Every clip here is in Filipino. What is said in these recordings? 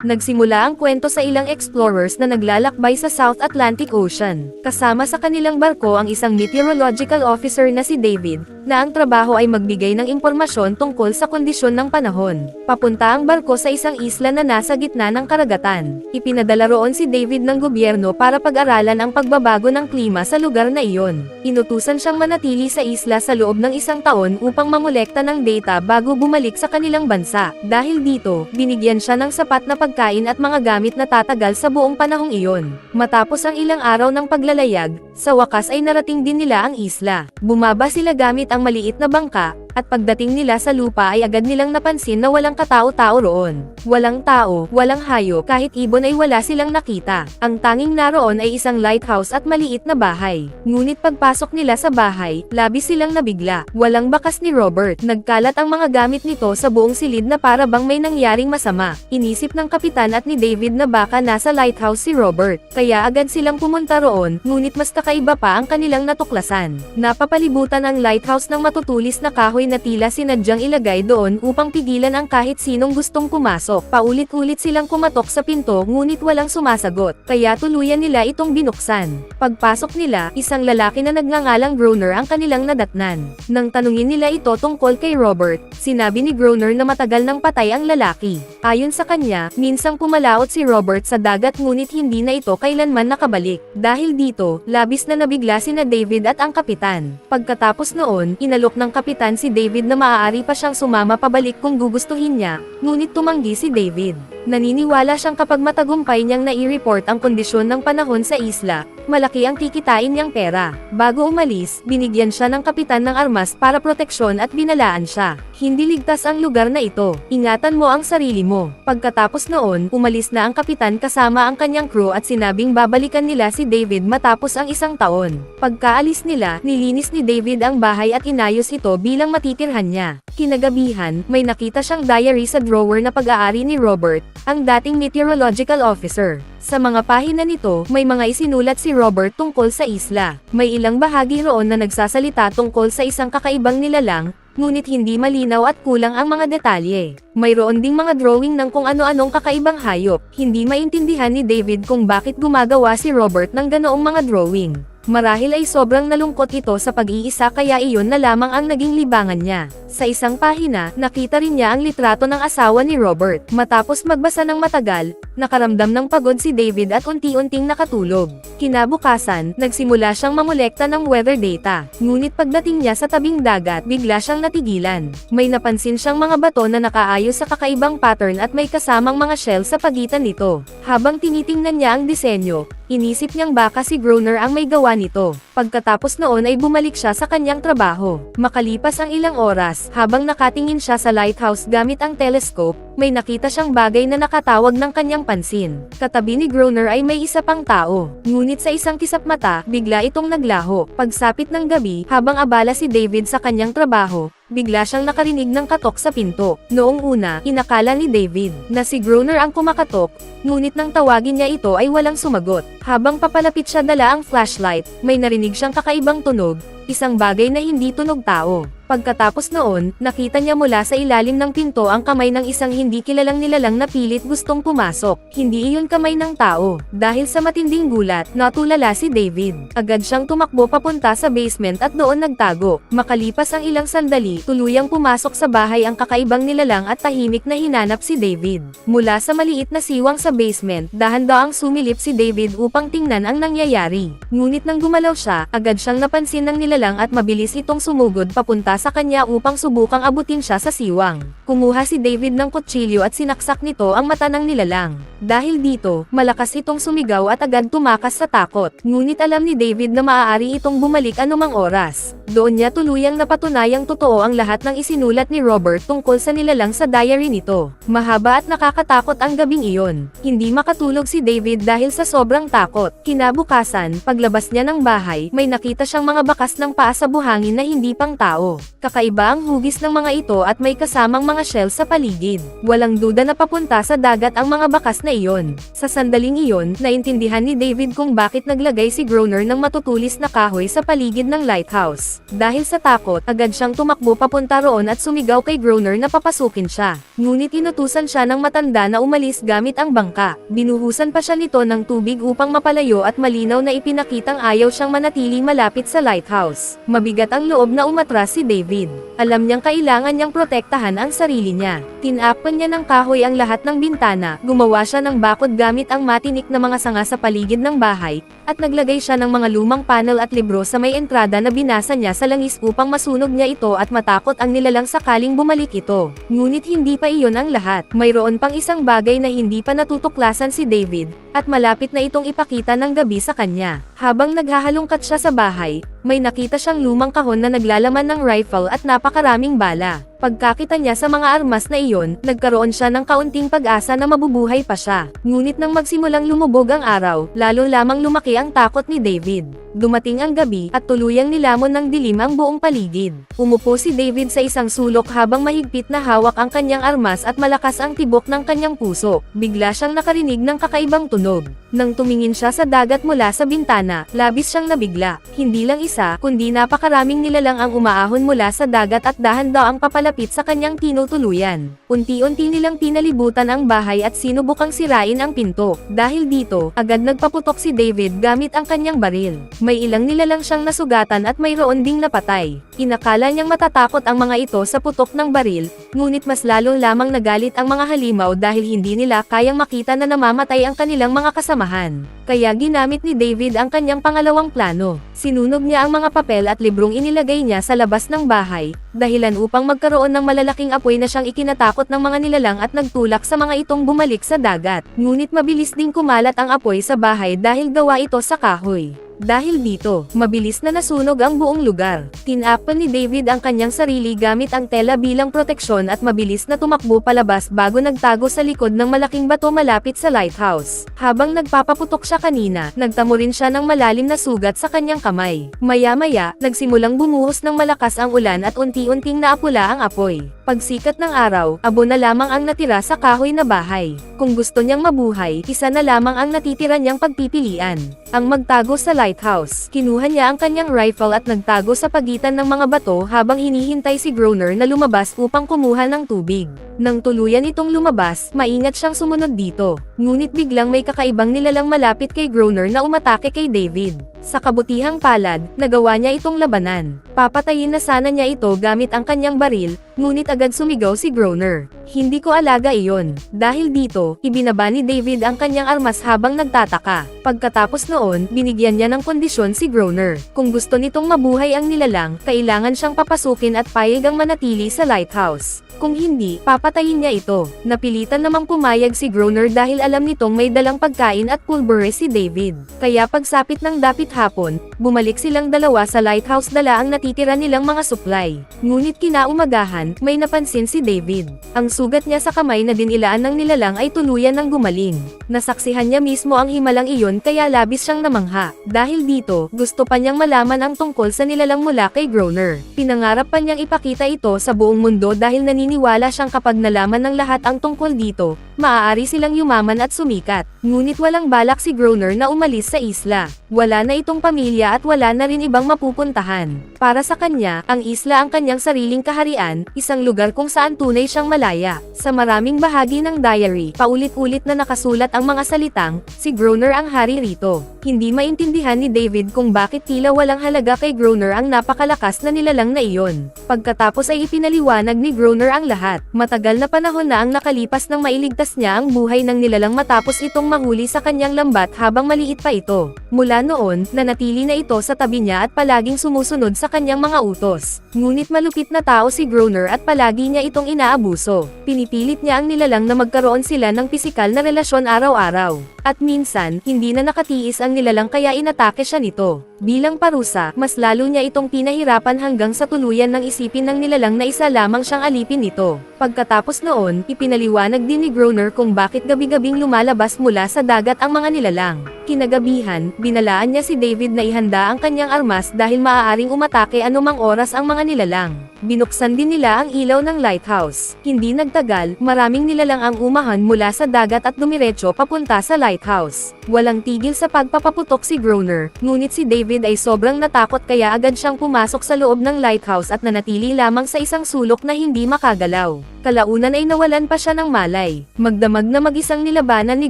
Nagsimula ang kwento sa ilang explorers na naglalakbay sa South Atlantic Ocean. Kasama sa kanilang barko ang isang meteorological officer na si David, na ang trabaho ay magbigay ng impormasyon tungkol sa kondisyon ng panahon. Papunta ang barko sa isang isla na nasa gitna ng karagatan. Ipinadala roon si David ng gobyerno para pag-aralan ang pagbabago ng klima sa lugar na iyon. Inutusan siyang manatili sa isla sa loob ng 1 taon upang mamolekta ng data bago bumalik sa kanilang bansa. Dahil dito, binigyan siya ng sapat na pagkain at mga gamit na tatagal sa buong panahong iyon. Matapos ang ilang araw ng paglalayag, sa wakas ay narating din nila ang isla. Bumaba sila gamit ang maliit na bangka, at pagdating nila sa lupa ay agad nilang napansin na walang katao-tao roon. Walang tao, walang hayop, kahit ibon ay wala silang nakita. Ang tanging naroon ay isang lighthouse at maliit na bahay. Ngunit pagpasok nila sa bahay, labis silang nabigla. Walang bakas ni Robert. Nagkalat ang mga gamit nito sa buong silid na para bang may nangyaring masama. Inisip ng kapitan at ni David na baka nasa lighthouse si Robert. Kaya agad silang pumunta roon, ngunit mas kakaiba pa ang kanilang natuklasan. Napapalibutan ang lighthouse ng matutulis na kahoy na tila sinadyang ilagay doon upang pigilan ang kahit sinong gustong pumasok. Paulit-ulit silang kumatok sa pinto ngunit walang sumasagot, kaya tuluyan nila itong binuksan. Pagpasok nila, isang lalaki na nagngangalang Groner ang kanilang nadatnan. Nang tanungin nila ito tungkol kay Robert, sinabi ni Groner na matagal nang patay ang lalaki. Ayon sa kanya, minsang pumalaot si Robert sa dagat ngunit hindi na ito kailanman nakabalik. Dahil dito, labis na nabigla sina David at ang kapitan. Pagkatapos noon, inalok ng kapitan si David na maaari pa siyang sumama pabalik kung gugustuhin niya, ngunit tumanggi si David. Naniniwala siyang kapag matagumpay niyang nai-report ang kondisyon ng panahon sa isla, malaki ang kikitain niyang pera. Bago umalis, binigyan siya ng kapitan ng armas para proteksyon at binalaan siya. Hindi ligtas ang lugar na ito. Ingatan mo ang sarili mo. Pagkatapos noon, umalis na ang kapitan kasama ang kanyang crew at sinabing babalikan nila si David matapos ang 1 taon. Pagkaalis nila, nilinis ni David ang bahay at inayos ito bilang matitirhan niya. Kinagabihan, may nakita siyang diary sa drawer na pag-aari ni Robert, ang dating meteorological officer. Sa mga pahina nito, may mga isinulat si Robert tungkol sa isla. May ilang bahagi roon na nagsasalita tungkol sa isang kakaibang nilalang, ngunit hindi malinaw at kulang ang mga detalye. Mayroon ding mga drawing ng kung ano-anong kakaibang hayop. Hindi maintindihan ni David kung bakit gumagawa si Robert ng ganoong mga drawing. Marahil ay sobrang nalungkot ito sa pag-iisa kaya iyon na lamang ang naging libangan niya. Sa isang pahina, nakita rin niya ang litrato ng asawa ni Robert. Matapos magbasa ng matagal, nakaramdam ng pagod si David at unti-unting nakatulog. Kinabukasan, nagsimula siyang mamolekta ng weather data. Ngunit pagdating niya sa tabing dagat, bigla siyang natigilan. May napansin siyang mga bato na nakaayos sa kakaibang pattern at may kasamang mga shell sa pagitan nito. Habang tinitingnan niya ang disenyo, inisip niyang baka si Groner ang may gawa nito. Pagkatapos noon ay bumalik siya sa kanyang trabaho. Makalipas ang ilang oras, habang nakatingin siya sa lighthouse gamit ang telescope, may nakita siyang bagay na nakatawag ng kanyang pansin. Katabi ni Groner ay may isa pang tao. Ngunit sa isang kisap mata, bigla itong naglaho. Pagsapit ng gabi, habang abala si David sa kanyang trabaho, bigla siyang nakarinig ng katok sa pinto. Noong una, inakala ni David na si Groner ang kumakatok, ngunit nang tawagin niya ito ay walang sumagot. Habang papalapit siya dala ang flashlight, may narinig siyang kakaibang tunog, isang bagay na hindi tunog tao. Pagkatapos noon, nakita niya mula sa ilalim ng pinto ang kamay ng isang hindi kilalang nilalang na pilit gustong pumasok. Hindi iyon kamay ng tao. Dahil sa matinding gulat, natulala si David. Agad siyang tumakbo papunta sa basement at doon nagtago. Makalipas ang ilang sandali, tuluyang pumasok sa bahay ang kakaibang nilalang at tahimik na hinanap si David. Mula sa maliit na siwang sa basement, dahan-dahang sumilip si David upang tingnan ang nangyayari. Ngunit nang gumalaw siya, agad siyang napansin ng nilalang at mabilis itong sumugod papunta sa kanya upang subukang abutin siya sa siwang. Kumuha si David ng kutsilyo at sinaksak nito ang mata ng nilalang. Dahil dito, malakas itong sumigaw at agad tumakas sa takot. Ngunit alam ni David na maaari itong bumalik anumang oras. Doon niya tuluyang napatunayang totoo ang lahat ng isinulat ni Robert tungkol sa nilalang sa diary nito. Mahaba at nakakatakot ang gabing iyon. Hindi makatulog si David dahil sa sobrang takot. Kinabukasan, paglabas niya ng bahay, may nakita siyang mga bakas ng paa sa buhangin na hindi pang tao. Kakaiba ang hugis ng mga ito at may kasamang mga shell sa paligid. Walang duda na papunta sa dagat ang mga bakas na iyon. Sa sandaling iyon, naintindihan ni David kung bakit naglagay si Groner ng matutulis na kahoy sa paligid ng lighthouse. Dahil sa takot, agad siyang tumakbo papunta roon at sumigaw kay Groner na papasukin siya. Ngunit inutusan siya ng matanda na umalis gamit ang bangka. Binuhusan pa siya nito ng tubig upang mapalayo at malinaw na ipinakitang ayaw siyang manatiling malapit sa lighthouse. Mabigat ang loob na umatras si David. Alam niyang kailangan niyang protektahan ang sarili niya. Tinakpan niya ng kahoy ang lahat ng bintana, gumawa siya ng bakod gamit ang matinik na mga sanga sa paligid ng bahay, at naglagay siya ng mga lumang panel at libro sa may entrada na binasa niya sa langis upang masunog niya ito at matakot ang nilalang sakaling bumalik ito. Ngunit hindi pa iyon ang lahat. Mayroon pang isang bagay na hindi pa natutuklasan si David, at malapit na itong ipakita ng gabi sa kanya. Habang naghahalongkat siya sa bahay, may nakita siyang lumang kahon na naglalaman ng rifle at napakaraming bala. Pagkakita niya sa mga armas na iyon, nagkaroon siya ng kaunting pag-asa na mabubuhay pa siya. Ngunit nang magsimulang lumubog ang araw, lalo lamang lumaki ang takot ni David. Dumating ang gabi, at tuluyang nilamon ng dilim ang buong paligid. Umupo si David sa isang sulok habang mahigpit na hawak ang kanyang armas at malakas ang tibok ng kanyang puso. Bigla siyang nakarinig ng kakaibang tunog. Nang tumingin siya sa dagat mula sa bintana, labis siyang nabigla. Hindi lang isa, kundi napakaraming nilalang ang umaahon mula sa dagat at dahan-daang papalapit sa kanyang tinutuluyan. Unti-unti nilang pinalibutan ang bahay at sinubukang sirain ang pinto. Dahil dito, agad nagpaputok si David gamit ang kanyang baril. May ilang nilalang siyang nasugatan at mayroon ding napatay. Inakala niyang matatakot ang mga ito sa putok ng baril, ngunit mas lalo lamang nagalit ang mga halimaw dahil hindi nila kayang makita na namamatay ang kanilang mga kasamahan. Kaya ginamit ni David ang kanyang pangalawang plano. Sinunog niya ang mga papel at librong inilagay niya sa labas ng bahay, dahilan upang magkaroon ng malalaking apoy na siyang ikinatakot ng mga nilalang at nagtulak sa mga itong bumalik sa dagat. Ngunit mabilis ding kumalat ang apoy sa bahay dahil gawa ito sa kahoy. Dahil dito, mabilis na nasunog ang buong lugar. Tinakpan ni David ang kanyang sarili gamit ang tela bilang proteksyon at mabilis na tumakbo palabas bago nagtago sa likod ng malaking bato malapit sa lighthouse. Habang nagpapaputok siya kanina, nagtamo rin siya ng malalim na sugat sa kanyang kamay. Maya-maya, nagsimulang bumuhos ng malakas ang ulan at unti-unting naapula ang apoy. Pagsikat ng araw, abo na lamang ang natira sa kahoy na bahay. Kung gusto niyang mabuhay, isa na lamang ang natitira niyang pagpipilian. Ang magtago sa lighthouse. Kinuha niya ang kanyang rifle at nagtago sa pagitan ng mga bato habang hinihintay si Groner na lumabas upang kumuha ng tubig. Nang tuluyan itong lumabas, maingat siyang sumunod dito. Ngunit biglang may kakaibang nilalang malapit kay Groner na umatake kay David. Sa kabutihang palad, nagawa niya itong labanan. Papatayin na sana niya ito gamit ang kanyang baril, ngunit agad sumigaw si Groner. Hindi ko alaga iyon. Dahil dito, ibinaba ni David ang kanyang armas habang nagtataka. Pagkatapos noon, binigyan niya ng kondisyon si Groner. Kung gusto nitong mabuhay ang nilalang, kailangan siyang papasukin at payag ang manatili sa lighthouse. Kung hindi, papatayin niya ito. Napilitan namang pumayag si Groner dahil alam nitong may dalang pagkain at pulbere si David. Kaya pagsapit ng dapit hapon, bumalik silang dalawa sa lighthouse dala ang natitira nilang mga supply. Ngunit kinaumagahan, may napansin si David. Ang sugat niya sa kamay na dinilaan ng nilalang ay tuluyan ng gumaling. Nasaksihan niya mismo ang himalang iyon kaya labis siyang namangha. Dahil dito, gusto pa niyang malaman ang tungkol sa nilalang mula kay Groner. Pinangarap pa niyang ipakita ito sa buong mundo dahil naniniwala siyang kapag nalaman ng lahat ang tungkol dito, maaari silang yumaman at sumikat. Ngunit walang balak si Groner na umalis sa isla. Wala na itong pamilya at wala na rin ibang mapupuntahan. Para sa kanya, ang isla ang kanyang sariling kaharian, isang lugar kung saan tunay siyang malaya. Sa maraming bahagi ng diary, paulit-ulit na nakasulat ang mga salitang, si Groner ang hari rito. Hindi maintindihan ni David kung bakit tila walang halaga kay Groner ang napakalakas na nilalang na iyon. Pagkatapos ay ipinaliwanag ni Groner ang lahat. Matagal na panahon na ang nakalipas nang mailigtas niya ang buhay ng nilalang matapos itong mahuli sa kanyang lambat habang maliit pa ito. Mula noon, nanatili na ito sa tabi niya at palaging sumusunod sa kanyang mga utos. Ngunit malupit na tao si Groner at palagi niya itong inaabuso. Pinipilit niya ang nilalang na magkaroon sila ng pisikal na relasyon araw-araw. At minsan, hindi na nakatiis ang nilalang kaya inatake siya nito. Bilang parusa, mas lalo niya itong pinahirapan hanggang sa tuluyan ng isipin ng nilalang na isa lamang siyang alipin nito. Pagkatapos noon, ipinaliwanag din ni Groner kung bakit gabi-gabing lumalabas mula sa dagat ang mga nilalang. Kinagabihan, binalaan niya si David na ihanda ang kanyang armas dahil maaaring umatake anumang oras ang mga nilalang. Binuksan din nila ang ilaw ng lighthouse. Hindi nagtagal, maraming nilalang ang umahan mula sa dagat at dumiretso papunta sa lighthouse. Walang tigil sa pagpapaputok si Groner, ngunit si David ay sobrang natakot kaya agad siyang pumasok sa loob ng lighthouse at nanatili lamang sa isang sulok na hindi makagalaw. Kalaunan ay nawalan pa siya ng malay. Magdamag na mag-isang nilabanan ni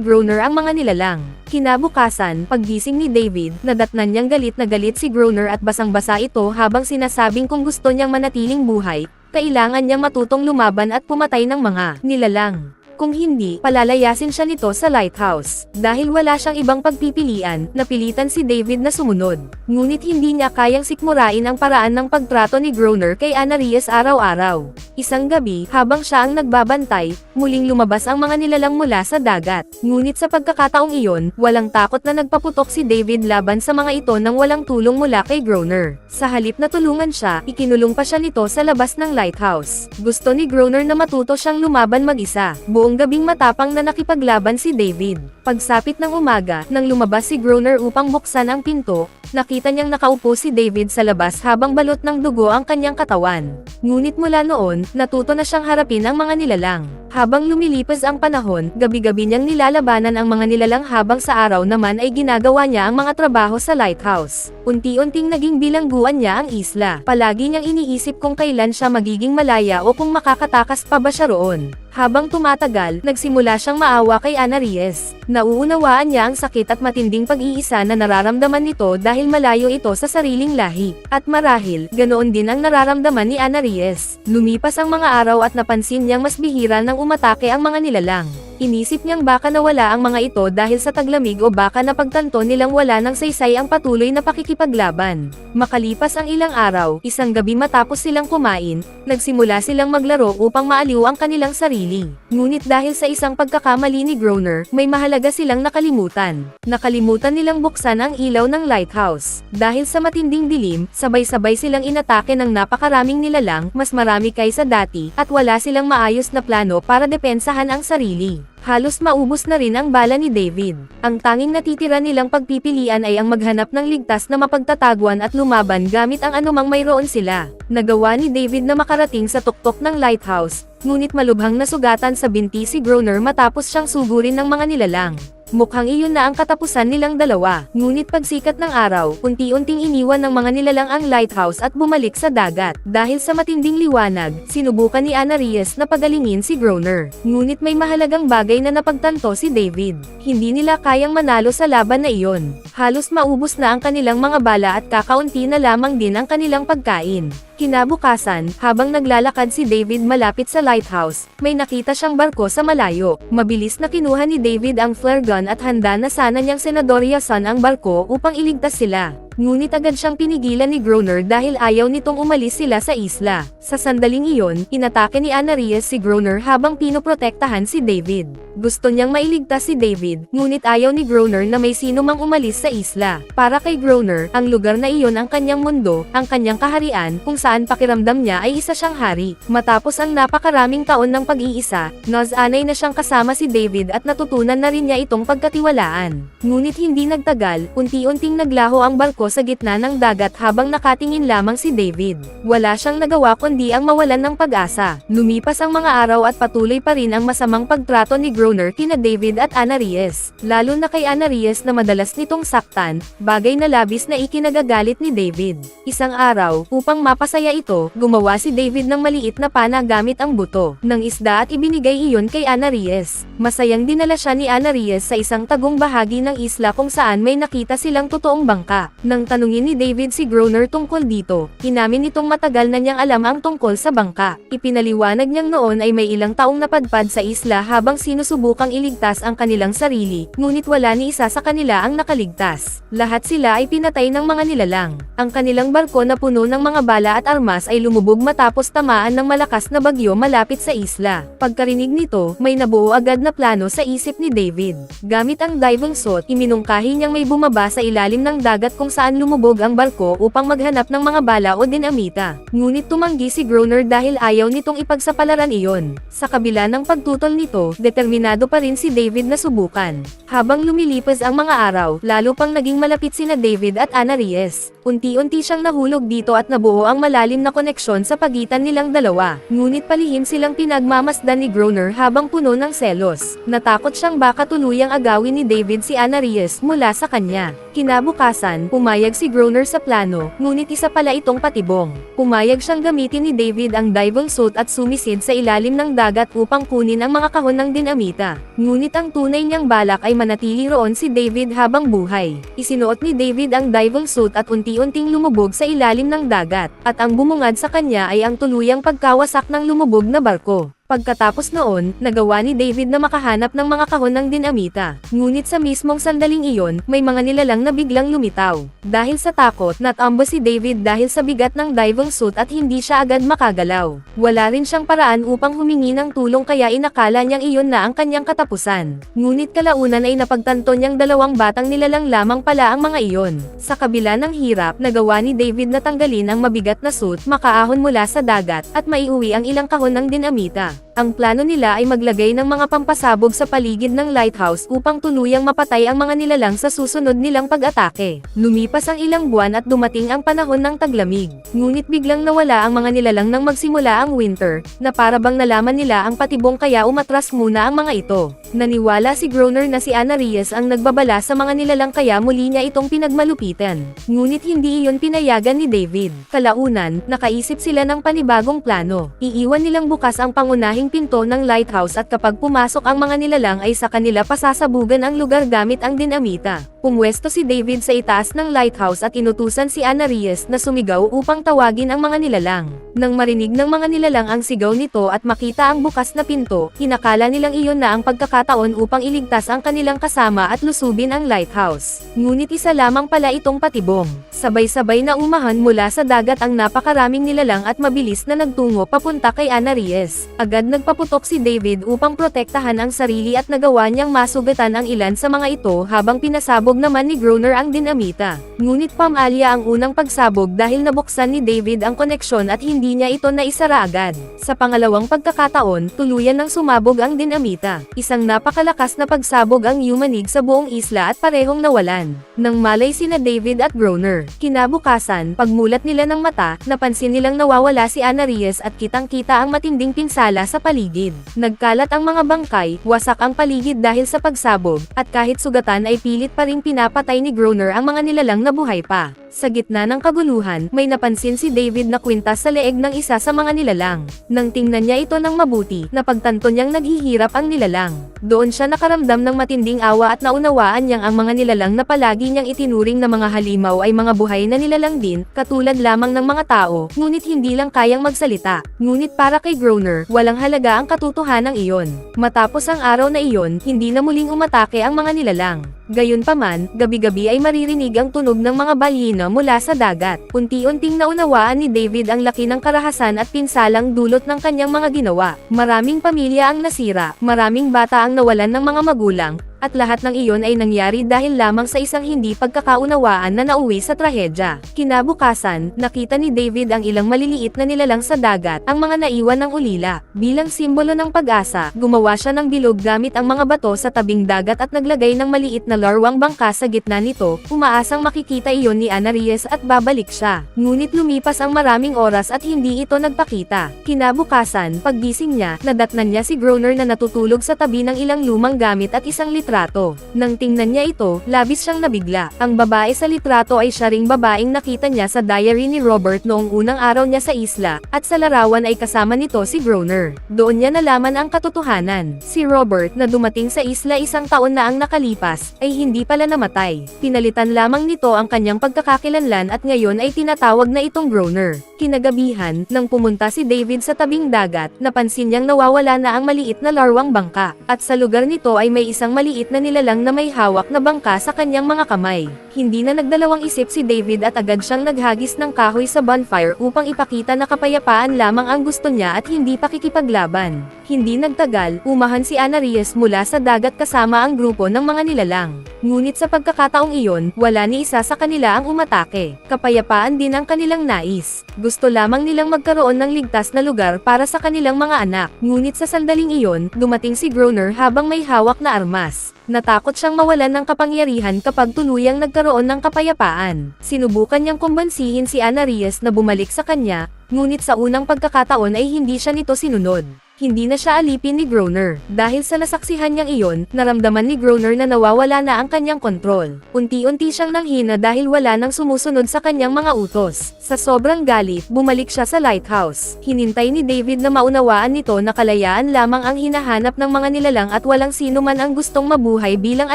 Groner ang mga nilalang. Kinabukasan, paggising ni David, nadatnan niyang galit na galit si Groner at basang-basa ito habang sinasabing kung gusto niyang manatiling buhay, kailangan niyang matutong lumaban at pumatay ng mga nilalang. Kung hindi, palalayasin siya nito sa lighthouse. Dahil wala siyang ibang pagpipilian, napilitan si David na sumunod. Ngunit hindi niya kayang sikmurain ang paraan ng pagtrato ni Groner kay Anarias araw-araw. Isang gabi, habang siya ang nagbabantay, muling lumabas ang mga nilalang mula sa dagat. Ngunit sa pagkakataong iyon, walang takot na nagpaputok si David laban sa mga ito nang walang tulong mula kay Groner. Sa halip na tulungan siya, ikinulong pa siya nito sa labas ng lighthouse. Gusto ni Groner na matuto siyang lumaban mag-isa. Buong gabing matapang na nakipaglaban si David. Pagsapit ng umaga, nang lumabas si Groner upang buksan ang pinto, nakita niyang nakaupo si David sa labas habang balot ng dugo ang kanyang katawan. Ngunit mula noon, natuto na siyang harapin ang mga nilalang. Habang lumilipas ang panahon, gabi-gabi niyang nilalabanan ang mga nilalang habang sa araw naman ay ginagawa niya ang mga trabaho sa lighthouse. Unti-unting naging bilangguan niya ang isla. Palagi niyang iniisip kung kailan siya magiging malaya o kung makakatakas pa ba siya roon. Habang tumatagal, nagsimula siyang maawa kay Anarias. Nauunawaan niya ang sakit at matinding pag-iisa na nararamdaman nito dahil malayo ito sa sariling lahi. At marahil, ganoon din ang nararamdaman ni Anarias. Lumipas ang mga araw at napansin niyang mas bihira nang umatake ang mga nilalang. Inisip niyang baka nawala ang mga ito dahil sa taglamig o baka napagtanto nilang wala ng saysay ang patuloy na pakikipaglaban. Makalipas ang ilang araw, isang gabi matapos silang kumain, nagsimula silang maglaro upang maaliw ang kanilang sarili. Ngunit dahil sa isang pagkakamali ni Groner, may mahalaga silang nakalimutan. Nakalimutan nilang buksan ang ilaw ng lighthouse. Dahil sa matinding dilim, sabay-sabay silang inatake ng napakaraming nilalang, mas marami kaysa dati, at wala silang maayos na plano para depensahan ang sarili. Halos maubos na rin ang bala ni David. Ang tanging natitira nilang pagpipilian ay ang maghanap ng ligtas na mapagtataguan at lumaban gamit ang anumang mayroon sila. Nagawa ni David na makarating sa tuktok ng lighthouse, ngunit malubhang nasugatan sa binti si Groner matapos siyang sugurin ng mga nilalang. Mukhang iyon na ang katapusan nilang dalawa. Ngunit pagsikat ng araw, unti-unting iniwan ng mga nilalang ang lighthouse at bumalik sa dagat. Dahil sa matinding liwanag, sinubukan ni Anarias na pagalingin si Groner. Ngunit may mahalagang bagay na napagtanto si David. Hindi nila kayang manalo sa laban na iyon. Halos maubos na ang kanilang mga bala at kakaunti na lamang din ang kanilang pagkain. Kinabukasan, habang naglalakad si David malapit sa lighthouse, may nakita siyang barko sa malayo. Mabilis na kinuha ni David ang flare gun at handa na sana niyang senadoryasan ang barko upang iligtas sila. Ngunit agad siyang pinigilan ni Groner dahil ayaw nitong umalis sila sa isla. Sa sandaling iyon, inatake ni Anarias si Groner habang pinoprotektahan si David. Gusto niyang mailigtas si David, ngunit ayaw ni Groner na may sino mang umalis sa isla. Para kay Groner, ang lugar na iyon ang kanyang mundo, ang kanyang kaharian, kung saan pakiramdam niya ay isa siyang hari. Matapos ang napakaraming taon ng pag-iisa, nasanay na siyang kasama si David at natutunan na rin niya itong pagkatiwalaan. Ngunit hindi nagtagal, unti-unting naglaho ang barko sa gitna ng dagat habang nakatingin lamang si David. Wala siyang nagawa kundi ang mawalan ng pag-asa. Lumipas ang mga araw at patuloy pa rin ang masamang pagtrato ni Groner kina David at Anarias. Lalo na kay Anarias na madalas nitong saktan, bagay na labis na ikinagagalit ni David. Isang araw, upang mapasaya ito, gumawa si David ng maliit na pana gamit ang buto ng isda at ibinigay iyon kay Anarias. Masayang dinala siya ni Anarias sa isang tagong bahagi ng isla kung saan may nakita silang totoong bangka. Nang tanungin ni David si Groner tungkol dito, inamin nitong matagal na niyang alam ang tungkol sa bangka. Ipinaliwanag niyang noon ay may ilang taong napadpad sa isla habang sinusubukang iligtas ang kanilang sarili, ngunit wala ni isa sa kanila ang nakaligtas. Lahat sila ay pinatay ng mga nilalang. Ang kanilang barko na puno ng mga bala at armas ay lumubog matapos tamaan ng malakas na bagyo malapit sa isla. Pagkarinig nito, may nabuo agad na plano sa isip ni David. Gamit ang diving suit, iminungkahi niyang may bumaba sa ilalim ng dagat kung saan lumubog ang barko upang maghanap ng mga bala o dinamita. Ngunit tumanggi si Groner dahil ayaw nitong ipagsapalaran iyon. Sa kabila ng pagtutol nito, determinado pa rin si David na subukan. Habang lumilipas ang mga araw, lalo pang naging malapit sina David at Ana Reyes. Unti-unti siyang nahulog dito at nabuo ang malalim na koneksyon sa pagitan nilang dalawa. Ngunit palihim silang pinagmamasdan ni Groner habang puno ng selos. Natakot siyang baka tuluyang agawin ni David si Ana Reyes mula sa kanya. Kinabukasan, pumayag si Groner sa plano, ngunit isa pala itong patibong. Pumayag siyang gamitin ni David ang diving suit at sumisid sa ilalim ng dagat upang kunin ang mga kahon ng dinamita. Ngunit ang tunay niyang balak ay manatili roon si David habang buhay. Isinuot ni David ang diving suit at unti-unting lumubog sa ilalim ng dagat, at ang bumungad sa kanya ay ang tuluyang pagkawasak ng lumubog na barko. Pagkatapos noon, nagawa ni David na makahanap ng mga kahon ng dinamita. Ngunit sa mismong sandaling iyon, may mga nilalang na biglang lumitaw. Dahil sa takot, natambo si David dahil sa bigat ng diving suit at hindi siya agad makagalaw. Wala rin siyang paraan upang humingi ng tulong kaya inakala niyang iyon na ang kanyang katapusan. Ngunit kalaunan ay napagtanto niyang dalawang batang nilalang lamang pala ang mga iyon. Sa kabila ng hirap, nagawa ni David na tanggalin ang mabigat na suit, makaahon mula sa dagat, at maiuwi ang ilang kahon ng dinamita. Ang plano nila ay maglagay ng mga pampasabog sa paligid ng lighthouse upang tuluyang mapatay ang mga nilalang sa susunod nilang pag-atake. Lumipas ang ilang buwan at dumating ang panahon ng taglamig. Ngunit biglang nawala ang mga nilalang nang magsimula ang winter, na para bang nalaman nila ang patibong kaya umatras muna ang mga ito. Naniwala si Groner na si Ana Reyes ang nagbabala sa mga nilalang kaya muli niya itong pinagmalupitan. Ngunit hindi iyon pinayagan ni David. Kalaunan, nakaisip sila ng panibagong plano. Iiwan nilang bukas ang pangunahing pinto ng lighthouse at kapag pumasok ang mga nilalang ay sa kanila pasasabugan ang lugar gamit ang dinamita. Pumwesto si David sa itaas ng lighthouse at inutusan si Ana Reyes na sumigaw upang tawagin ang mga nilalang. Nang marinig ng mga nilalang ang sigaw nito at makita ang bukas na pinto, hinakala nilang iyon na ang pagkakataon upang iligtas ang kanilang kasama at lusubin ang lighthouse. Ngunit isa lamang pala itong patibong. Sabay-sabay na umahan mula sa dagat ang napakaraming nilalang at mabilis na nagtungo papunta kay Ana Reyes. Agad nagpaputok si David upang protektahan ang sarili at nagawa niyang masugatan ang ilan sa mga ito habang pinasabog naman ni Groner ang dinamita. Ngunit pamalya ang unang pagsabog dahil nabuksan ni David ang koneksyon at hindi niya ito naisara agad. Sa pangalawang pagkakataon, tuluyan ng sumabog ang dinamita. Isang napakalakas na pagsabog ang yumanig sa buong isla at parehong nawalan. Nang malay sina David at Groner, kinabukasan, pagmulat nila ng mata, napansin nilang nawawala si Ana Reyes at kitang-kita ang matinding pinsala sa paligid. Nagkalat ang mga bangkay, wasak ang paligid dahil sa pagsabog, at kahit sugatan ay pilit pa ring pinapatay ni Groner ang mga nilalang na buhay pa. Sa gitna ng kaguluhan, may napansin si David na kwintas sa leeg ng isa sa mga nilalang. Nang tingnan niya ito ng mabuti, napagtanto niyang naghihirap ang nilalang. Doon siya nakaramdam ng matinding awa at naunawaan niyang ang mga nilalang na palagi niyang itinuring na mga halimaw ay mga buhay na nilalang din, katulad lamang ng mga tao, ngunit hindi lang kayang magsalita. Ngunit para kay Groner, walang halaga ang katotohanan iyon. Matapos ang araw na iyon, hindi na muling umatake ang mga nilalang. Gayunpaman, gabi-gabi ay maririnig ang tunog ng mga balyena mula sa dagat. Unti-unting naunawaan ni David ang laki ng karahasan at pinsalang dulot ng kanyang mga ginawa. Maraming pamilya ang nasira, maraming bata ang nawalan ng mga magulang, at lahat ng iyon ay nangyari dahil lamang sa isang hindi pagkakaunawaan na nauwi sa trahedya. Kinabukasan, nakita ni David ang ilang maliliit na nilalang sa dagat, ang mga naiwan ng ulila. Bilang simbolo ng pag-asa, gumawa siya ng bilog gamit ang mga bato sa tabing dagat at naglagay ng maliit na larwang bangka sa gitna nito, umaasang makikita iyon ni Ana Reyes at babalik siya. Ngunit lumipas ang maraming oras at hindi ito nagpakita. Kinabukasan, paggising niya, nadatnan niya si Groner na natutulog sa tabi ng ilang lumang gamit at isang litrato litrato. Nang tingnan niya ito, labis siyang nabigla. Ang babae sa litrato ay siya ring babaeng nakita niya sa diary ni Robert noong unang araw niya sa isla, at sa larawan ay kasama nito si Groner. Doon niya nalaman ang katotohanan. Si Robert na dumating sa isla isang taon na ang nakalipas, ay hindi pala namatay. Pinalitan lamang nito ang kanyang pagkakakilanlan at ngayon ay tinatawag na itong Groner. Kinagabihan, nang pumunta si David sa tabing dagat, napansin niyang nawawala na ang maliit na larwang bangka, at sa lugar nito ay may isang maliit na nilalang na may hawak na bangka sa kanyang mga kamay. Hindi na nagdalawang isip si David at agad siyang naghagis ng kahoy sa bonfire upang ipakita na kapayapaan lamang ang gusto niya at hindi pakikipaglaban. Hindi nagtagal, umahan si Anarias mula sa dagat kasama ang grupo ng mga nilalang. Ngunit sa pagkakataong iyon, wala ni isa sa kanila ang umatake. Kapayapaan din ang kanilang nais. Gusto lamang nilang magkaroon ng ligtas na lugar para sa kanilang mga anak. Ngunit sa sandaling iyon, dumating si Groner habang may hawak na armas. Natakot siyang mawalan ng kapangyarihan kapag tuluyang nagkaroon ng kapayapaan. Sinubukan niyang kumbansihin si Anarias na bumalik sa kanya, ngunit sa unang pagkakataon ay hindi siya nito sinunod. Hindi na siya alipin ni Groner. Dahil sa nasaksihan niyang iyon, naramdaman ni Groner na nawawala na ang kanyang kontrol. Unti-unti siyang nanghina dahil wala nang sumusunod sa kanyang mga utos. Sa sobrang galit, bumalik siya sa lighthouse. Hinintay ni David na maunawaan nito na kalayaan lamang ang hinahanap ng mga nilalang at walang sino man ang gustong mabuhay bilang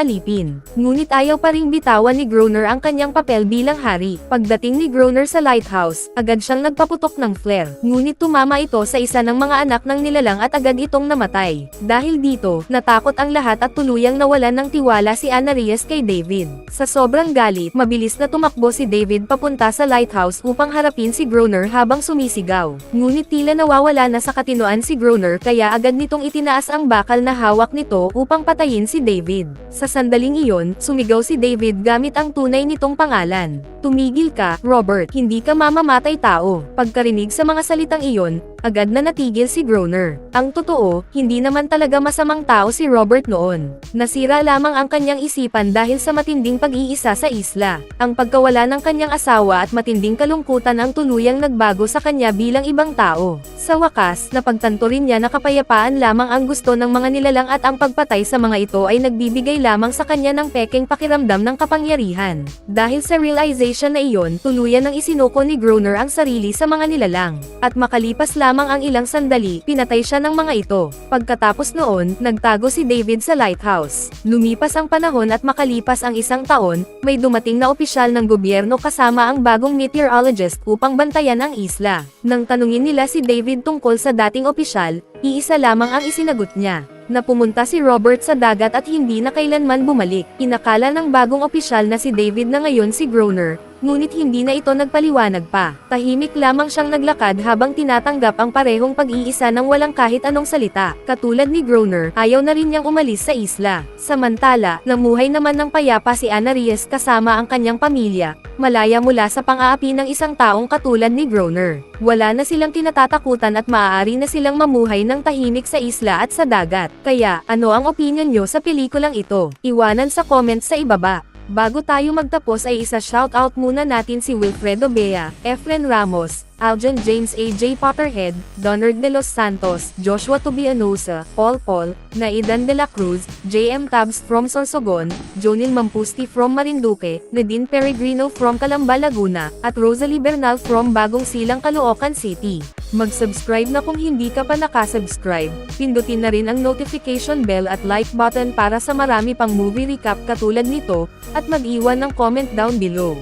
alipin. Ngunit ayaw pa ring bitawan ni Groner ang kanyang papel bilang hari. Pagdating ni Groner sa lighthouse, agad siyang nagpaputok ng flare. Ngunit tumama ito sa isa ng mga anak ng nilalang at agad itong namatay. Dahil dito, natakot ang lahat at tuluyang nawalan ng tiwala si Anarias kay David. Sa sobrang galit, mabilis na tumakbo si David papunta sa lighthouse upang harapin si Groner habang sumisigaw. Ngunit tila nawawala na sa katinoan si Groner kaya agad nitong itinaas ang bakal na hawak nito upang patayin si David. Sa sandaling iyon, sumigaw si David gamit ang tunay nitong pangalan. Tumigil ka, Robert, hindi ka mamamatay tao. Pagkarinig sa mga salitang iyon, agad na natigil si Groner. Ang totoo, hindi naman talaga masamang tao si Robert noon. Nasira lamang ang kanyang isipan dahil sa matinding pag-iisa sa isla. Ang pagkawala ng kanyang asawa at matinding kalungkutan ang tuluyang nagbago sa kanya bilang ibang tao. Sa wakas, napagtanto rin niya na kapayapaan lamang ang gusto ng mga nilalang at ang pagpatay sa mga ito ay nagbibigay lamang sa kanya ng pekeng pakiramdam ng kapangyarihan. Dahil sa realization na iyon, tuluyan ng isinuko ni Groner ang sarili sa mga nilalang. At makalipas lamang ang ilang sandali, pinatay siya ng mga ito. Pagkatapos noon, nagtago si David sa lighthouse. Lumipas ang panahon at makalipas ang isang taon, may dumating na opisyal ng gobyerno kasama ang bagong meteorologist upang bantayan ang isla. Nang tanungin nila si David tungkol sa dating opisyal, iisa lamang ang isinagot niya, na pumunta si Robert sa dagat at hindi na kailanman bumalik. Inakala ng bagong opisyal na si David na ngayon si Groner, ngunit hindi na ito nagpaliwanag pa. Tahimik lamang siyang naglakad habang tinatanggap ang parehong pag-iisa ng walang kahit anong salita. Katulad ni Groner, ayaw na rin niyang umalis sa isla. Samantala, namuhay naman ng payapa si Anarias kasama ang kanyang pamilya, malaya mula sa pang-aapi ng isang taong katulad ni Groner. Wala na silang kinatatakutan at maaari na silang mamuhay ng tahimik sa isla at sa dagat. Kaya, ano ang opinion nyo sa pelikulang ito? Iwanan sa comments sa ibaba. Bago tayo magtapos ay isa-shoutout muna natin si Wilfredo Bea, Efren Ramos, Aljon James AJ Potterhead, Donard de los Santos, Joshua Tobianosa, Paul, Naidan de la Cruz, JM Tabs from Sorsogon, Jonil Mampusti from Marinduque, Nadine Peregrino from Calamba, Laguna, at Rosalie Bernal from Bagong Silang, Caloocan City. Mag-subscribe na kung hindi ka pa nakasubscribe, pindutin na rin ang notification bell at like button para sa marami pang movie recap katulad nito, at mag-iwan ng comment down below.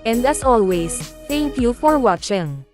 And as always, thank you for watching.